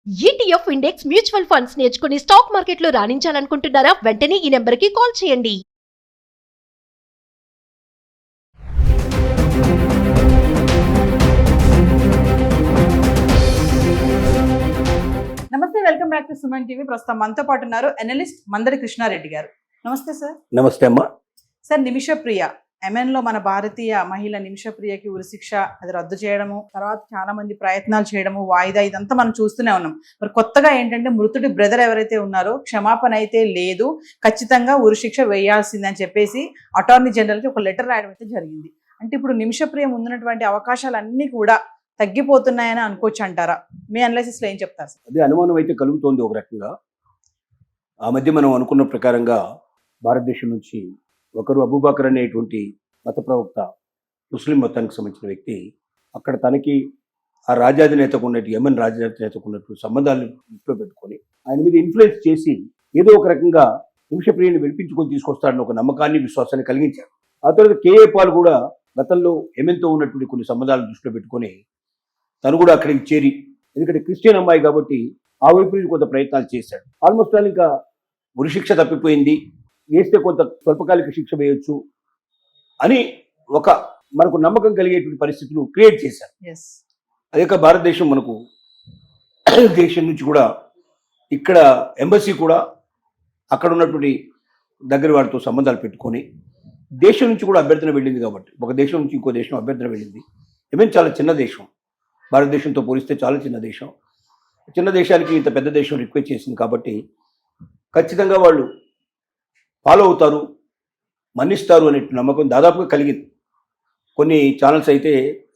ETF index mutual funds నేర్చుకుని stock మార్కెట్లో రాణించాలనుకుంటున్నారా? వెంటనే ఈ నెంబర్కి కాల్ చేయండి. నమస్తే, welcome back to Suman TV. ప్రస్తుతం మనతో పాటు ఉన్నారు అనలిస్ట్ మందడి కృష్ణారెడ్డి గారు. నమస్తే సార్. నమస్తే అమ్మా. సార్, నిమిషప్రియ MN లో మన భారతీయ మహిళ నిమిషప్రియకి ఉరిశిక్ష అది రద్దు చేయడము, తర్వాత చాలా మంది ప్రయత్నాలు చేయడము, వాయిదా, ఇదంతా మనం చూస్తూనే ఉన్నాం. మరి కొత్తగా ఏంటంటే మృతుడి బ్రదర్ ఎవరైతే ఉన్నారో క్షమాపణ అయితే లేదు, ఖచ్చితంగా ఉరిశిక్ష వేయాల్సిందని చెప్పేసి అటార్నీ జనరల్కి ఒక లెటర్ రాయడం అయితే జరిగింది. అంటే ఇప్పుడు నిమిషప్రియ ముందున్నటువంటి అవకాశాలన్నీ కూడా తగ్గిపోతున్నాయని అనుకోవచ్చు అంటారా? మీ అనాలిసిస్లో ఏం చెప్తారు సార్? అదే అనుమానం అయితే కలుగుతోంది ఒక రకంగా. ఆ మధ్య మనం అనుకున్న ప్రకారంగా భారతదేశం నుంచి ఒకరు అబూబకర్ అనేటువంటి మత ప్రవక్త, ముస్లిం మతానికి సంబంధించిన వ్యక్తి, అక్కడ తనకి ఆ రాజ్యాధినేతకు ఉన్నట్టు యెమెన్ రాజ్యాధినేతకు ఉన్నట్టు సంబంధాలను దృష్టిలో పెట్టుకొని ఆయన మీద ఇన్ఫ్లుయెన్స్ చేసి ఏదో ఒక రకంగా నిమిషప్రియని విడిపించుకొని తీసుకొస్తాడని ఒక నమ్మకాన్ని, విశ్వాసాన్ని కలిగించారు. ఆ తర్వాత కేఏ పాల్ కూడా గతంలో యెమెన్తో ఉన్నటువంటి కొన్ని సంబంధాలను దృష్టిలో పెట్టుకొని తను కూడా అక్కడికి చేరి, ఎందుకంటే క్రిస్టియన్ అమ్మాయి కాబట్టి ఆ వైపు నుంచి కొంత ప్రయత్నాలు చేశాడు. ఆల్మోస్ట్ ఆల్ ఇంకా ఉరిశిక్ష తప్పిపోయింది, వేస్తే కొంత స్వల్పకాలిక శిక్ష వేయొచ్చు అని ఒక మనకు నమ్మకం కలిగేటువంటి పరిస్థితులు క్రియేట్ చేశారు. అదే భారతదేశం మనకు దేశం నుంచి కూడా ఇక్కడ ఎంబసీ కూడా అక్కడ ఉన్నటువంటి దగ్గర వారితో సంబంధాలు పెట్టుకొని దేశం నుంచి కూడా అభ్యర్థన వెళ్ళింది. కాబట్టి ఒక దేశం నుంచి ఇంకో దేశం అభ్యర్థన వెళ్ళింది. ఏమేమి చాలా చిన్న దేశం, భారతదేశంతో పోలిస్తే చాలా చిన్న దేశం. చిన్న దేశానికి ఇంత పెద్ద దేశం రిక్వెస్ట్ చేసింది కాబట్టి ఖచ్చితంగా వాళ్ళు ఫాలో అవుతారు, మన్నిస్తారు అనే నమ్మకం దాదాపుగా కలిగింది. కొన్ని ఛానల్స్ అయితే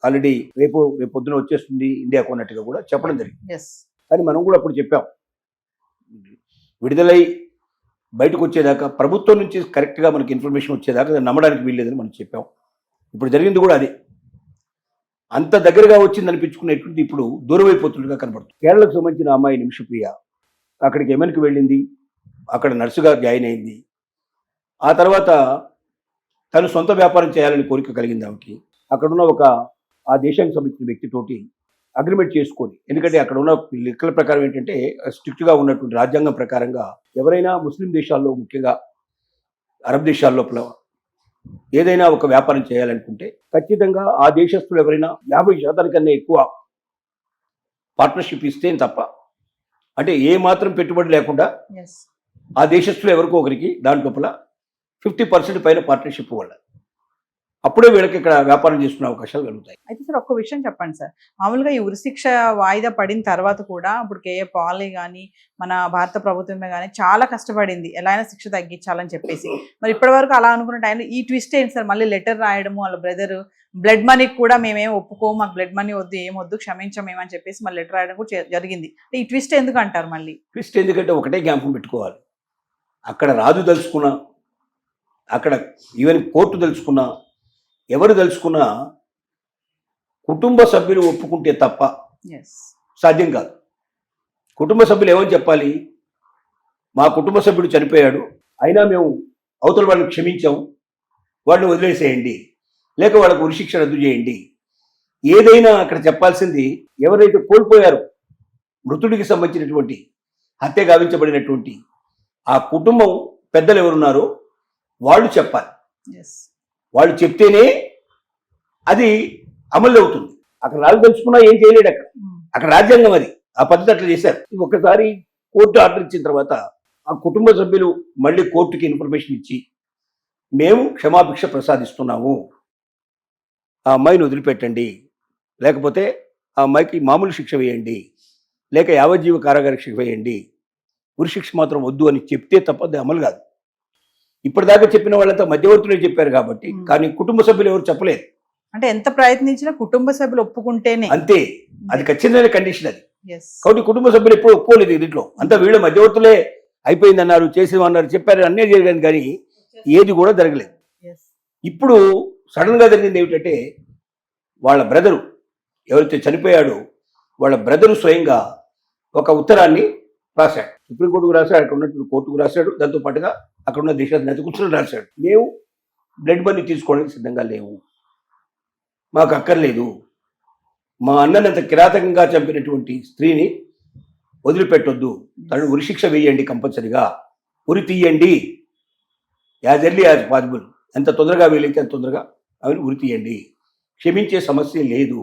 ఆల్రెడీ రేపు పొద్దున వచ్చేస్తుంది ఇండియాకు అన్నట్టుగా కూడా చెప్పడం జరిగింది. కానీ మనం కూడా అప్పుడు చెప్పాం, విడుదలై బయటకు వచ్చేదాకా ప్రభుత్వం నుంచి కరెక్ట్గా మనకి ఇన్ఫర్మేషన్ వచ్చేదాకా దాన్ని నమ్మడానికి వీల్లేదని మనం చెప్పాం. ఇప్పుడు జరిగింది కూడా అదే. అంత దగ్గరగా వచ్చింది అనిపించుకునేటువంటి ఇప్పుడు దూరం అయిపోతున్నట్టుగా కనబడుతుంది. కేరళకు సంబంధించిన అమ్మాయి నిమిషప్రియ అక్కడికి యెమెన్కి వెళ్ళింది, అక్కడ నర్సుగా జాయిన్ అయింది. ఆ తర్వాత తను సొంత వ్యాపారం చేయాలని కోరిక కలిగింది ఆమెకి. అక్కడున్న ఆ దేశానికి సంబంధించిన వ్యక్తితోటి అగ్రిమెంట్ చేసుకొని, ఎందుకంటే అక్కడ ఉన్న లెక్కల ప్రకారం ఏంటంటే స్ట్రిక్ట్గా ఉన్నటువంటి రాజ్యాంగం ప్రకారంగా ఎవరైనా ముస్లిం దేశాల్లో, ముఖ్యంగా అరబ్ దేశాల లోపల ఏదైనా ఒక వ్యాపారం చేయాలనుకుంటే ఖచ్చితంగా ఆ దేశస్తులు ఎవరైనా 50% కన్నా ఎక్కువ పార్ట్నర్షిప్ ఇస్తే తప్ప, అంటే ఏ మాత్రం పెట్టుబడి లేకుండా ఆ దేశస్తులు ఎవరికో ఒకరికి దాంట్లోపల 50% పైన పార్ట్నర్షిప్ ఇవ్వాలి. అప్పుడే వీళ్ళకి ఇక్కడ వ్యాపారం చేసుకునే అవకాశాలు కలుగుతాయి. అయితే సార్, ఒక్క విషయం చెప్పండి సార్. మామూలుగా ఈ ఉరిశిక్ష వాయిదా పడిన తర్వాత కూడా ఇప్పుడు కేఏ పాలే కానీ మన భారత ప్రభుత్వమే కానీ చాలా కష్టపడింది ఎలా అయినా శిక్ష తగ్గించాలని చెప్పేసి. మరి ఇప్పటి వరకు అలా అనుకున్న టైంలో ఈ ట్విస్ట్ ఏంటి సార్? మళ్ళీ లెటర్ రాయడము, వాళ్ళ బ్రదర్ బ్లడ్ మనీకి కూడా మేమేం ఒప్పుకోము, మాకు బ్లడ్ మనీ వద్దు, ఏమొద్దు, క్షమించమేమని చెప్పేసి మళ్ళీ లెటర్ రాయడం కూడా జరిగింది. ఈ ట్విస్ట్ ఎందుకు అంటారు? మళ్ళీ ట్విస్ట్ ఎందుకంటే ఒకటే జ్ఞాపకం పెట్టుకోవాలి, అక్కడ రాజు తెలుసుకున్నా, అక్కడ ఈవెన్ కోర్టు తెలుసుకున్నా, ఎవరు తెలుసుకున్నా కుటుంబ సభ్యులు ఒప్పుకుంటే తప్ప సాధ్యం కాదు. కుటుంబ సభ్యులు ఏమని చెప్పాలి? మా కుటుంబ సభ్యుడు చనిపోయాడు, అయినా మేము అవతల వాళ్ళని క్షమించాము, వాళ్ళని వదిలేసేయండి, లేక వాళ్ళకు ఉరిశిక్ష రద్దు చేయండి. ఏదైనా అక్కడ చెప్పాల్సింది ఎవరైతే కోల్పోయారో, మృతుడికి సంబంధించినటువంటి హత్య గావించబడినటువంటి ఆ కుటుంబం పెద్దలు ఎవరున్నారో వాళ్ళు చెప్పాలి. వాళ్ళు చెప్తేనే అది అమలు అవుతుంది. అక్కడ రాజు తెలుసుకున్నా ఏం చేయలేడు. అక్కడ రాజ్యాంగం అది, ఆ పద్ధతి అట్లా చేశారు. ఒక్కసారి కోర్టు ఆర్డర్ ఇచ్చిన తర్వాత ఆ కుటుంబ సభ్యులు మళ్ళీ కోర్టుకి ఇన్ఫర్మేషన్ ఇచ్చి మేము క్షమాభిక్ష ప్రసాదిస్తున్నాము, ఆ అమ్మాయిని వదిలిపెట్టండి, లేకపోతే ఆ అమ్మాయికి మామూలు శిక్ష వేయండి, లేక యావజ్జీవ కారాగార శిక్ష వేయండి, ఉరిశిక్ష మాత్రం వద్దు అని చెప్తే తప్ప అది అమలు కాదు. ఇప్పటిదాకా చెప్పిన వాళ్ళంతా మధ్యవర్తులే చెప్పారు కాబట్టి, కానీ కుటుంబ సభ్యులు ఎవరు చెప్పలేదు. అంటే ఎంత ప్రయత్నించినా కుటుంబ సభ్యులు ఒప్పుకుంటేనే అంతే, అది ఖచ్చితమైన కండిషన్ అది. కాబట్టి కుటుంబ సభ్యులు ఎప్పుడు ఒప్పుకోలేదు దీంట్లో. అంతా వీళ్ళ మధ్యవర్తులే అయిపోయిందన్నారు, చేసేమన్నారు, చెప్పారు, అన్నీ జరిగింది, కానీ ఏది కూడా జరగలేదు. ఇప్పుడు సడన్ గా జరిగింది ఏమిటంటే, వాళ్ళ బ్రదరు ఎవరైతే చనిపోయాడో వాళ్ళ బ్రదరు స్వయంగా ఒక ఉత్తరాన్ని రాశాడు, సుప్రీంకోర్టుకు రాశాడు, అక్కడ ఉన్నటువంటి కోర్టుకు రాశాడు, దాంతో పాటుగా అక్కడ ఉన్న దేశాధినేత కూర్చొని రాశాడు, మేము బ్లడ్ మనీ తీసుకోవడానికి సిద్ధంగా లేవు, మాకు అక్కర్లేదు, మా అన్నని అంత కిరాతకంగా చంపినటువంటి స్త్రీని వదిలిపెట్టొద్దు, తనను ఉరిశిక్ష వేయండి, కంపల్సరిగా ఉరి తీయండి, యాజ్ ఎర్లీ యాజ్ పాసిబుల్, ఎంత తొందరగా వీలైతే అంత తొందరగా అవి ఉరి తీయండి, క్షమించే సమస్య లేదు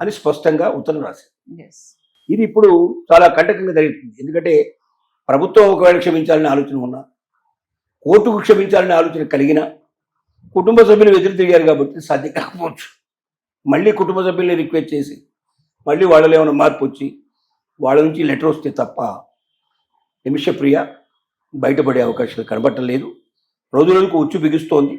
అని స్పష్టంగా ఉత్తరం రాశారు. ఎస్. ఇది ఇప్పుడు చాలా కంటకంగా జరుగుతుంది. ఎందుకంటే ప్రభుత్వం ఒకవేళ క్షమించాలని ఆలోచన ఉన్నా, కోర్టుకు క్షమించాలని ఆలోచన కలిగినా కుటుంబ సభ్యులు ఎదురు తిరిగారు కాబట్టి సాధ్యం కాకపోవచ్చు. మళ్ళీ కుటుంబ సభ్యుల్ని రిక్వెస్ట్ చేసి మళ్ళీ వాళ్ళలో ఏమైనా మార్పు వచ్చి వాళ్ళ నుంచి లెటర్ వస్తే తప్ప నిమిషప్రియ బయటపడే అవకాశాలు కనబట్టలేదు. రోజు రోజుకు ఉచ్చు బిగుస్తోంది.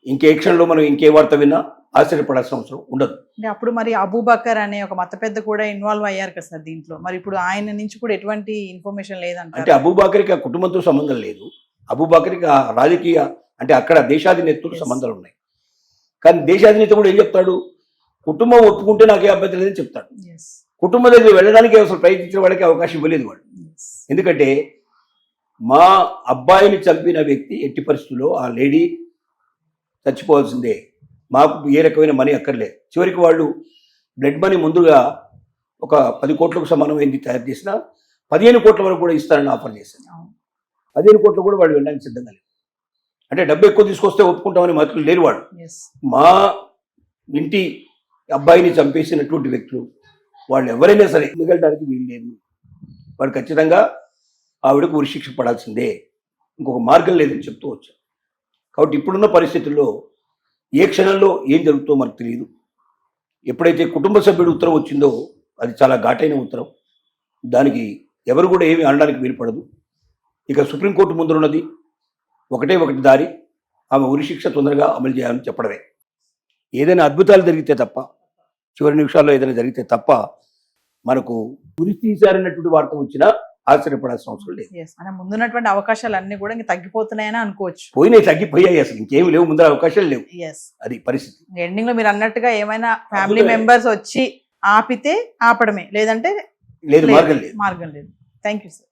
ఇంకే క్షణంలో మనం ఇంకే వార్త విన్నా ఆశ్చర్యపడాల్సిన అవసరం ఉండదు. అంటే అప్పుడు మరి అబూబకర్ అనే ఒక మత పెద్ద కూడా ఇన్వాల్వ్ అయ్యారు కదా సార్ దీంట్లో. మరి ఇప్పుడు ఆయన నుంచి కూడా ఎటువంటి ఇన్ఫర్మేషన్ లేదంటే అంటే అబూబకర్కి ఆ కుటుంబంతో సంబంధం లేదు. అబూబకర్కి ఆ రాజకీయ అంటే అక్కడ దేశాధినేతతో సంబంధాలు ఉన్నాయి. కానీ దేశాధినేత కూడా ఏం చెప్తాడు, కుటుంబం ఒప్పుకుంటే నాకే అభ్యంతరం లేదని చెప్తాడు. కుటుంబం దగ్గర వెళ్ళడానికి అసలు ప్రయత్నించిన వాళ్ళకి అవకాశం ఇవ్వలేదు వాడు. ఎందుకంటే మా అబ్బాయిని చంపిన వ్యక్తి ఎట్టి పరిస్థితుల్లో ఆ లేడీ చచ్చిపోవాల్సిందే, మాకు ఏ రకమైన మనీ అక్కర్లేదు. చివరికి వాళ్ళు బ్లడ్ మనీ ముందుగా ఒక 10 కోట్లకు సమానమైంది తయారు చేసిన 15 కోట్ల వరకు కూడా ఇస్తారని ఆఫర్ చేశారు. 15 కోట్లు కూడా వాళ్ళు వెళ్ళడానికి సిద్ధంగా లేదు. అంటే డబ్బు ఎక్కువ తీసుకొస్తే ఒప్పుకుంటామని మాత్రం లేరు వాడు. మా ఇంటి అబ్బాయిని చంపేసినటువంటి వ్యక్తులు వాళ్ళు ఎవరైనా సరే మిగలడానికి వీలు లేదు. వాడు ఖచ్చితంగా ఆవిడకు ఉరిశిక్ష పడాల్సిందే, ఇంకొక మార్గం లేదని చెప్తూ వచ్చారు. కాబట్టి ఇప్పుడున్న పరిస్థితుల్లో ఏ క్షణంలో ఏం జరుగుతుందో మనకు తెలియదు. ఎప్పుడైతే కుటుంబ సభ్యుడు ఉత్తరం వచ్చిందో అది చాలా ఘాటైన ఉత్తరం, దానికి ఎవరు కూడా ఏమీ అనడానికి వీలుపడదు. ఇక సుప్రీంకోర్టు ముందున్నది ఒకటే ఒకటి దారి, ఆమె ఉరిశిక్ష తొందరగా అమలు చేయాలని చెప్పడమే. ఏదైనా అద్భుతాలు జరిగితే తప్ప, చివరి నిమిషాల్లో ఏదైనా జరిగితే తప్ప మనకు ఉరి తీశారన్నటువంటి వార్త వచ్చినా ఆశ్చర్యపడాల్సిన అవసరం లేదు. అంటే ముందున్నటువంటి అవకాశాలు అన్ని కూడా ఇంకా తగ్గిపోతున్నాయని అనుకోవచ్చు. పోయినాయి, తగ్గిపోయాయి, అసలు ఇంకేమి లేవు, ముందర అవకాశాలు లేవు. అది పరిస్థితి. ఎండింగ్ లో మీరు అన్నట్టుగా ఏమైనా ఫ్యామిలీ మెంబర్స్ వచ్చి ఆపితే ఆపడమే, లేదంటే లేదు, మార్గం లేదు. మార్గం లేదు. Thank you sir.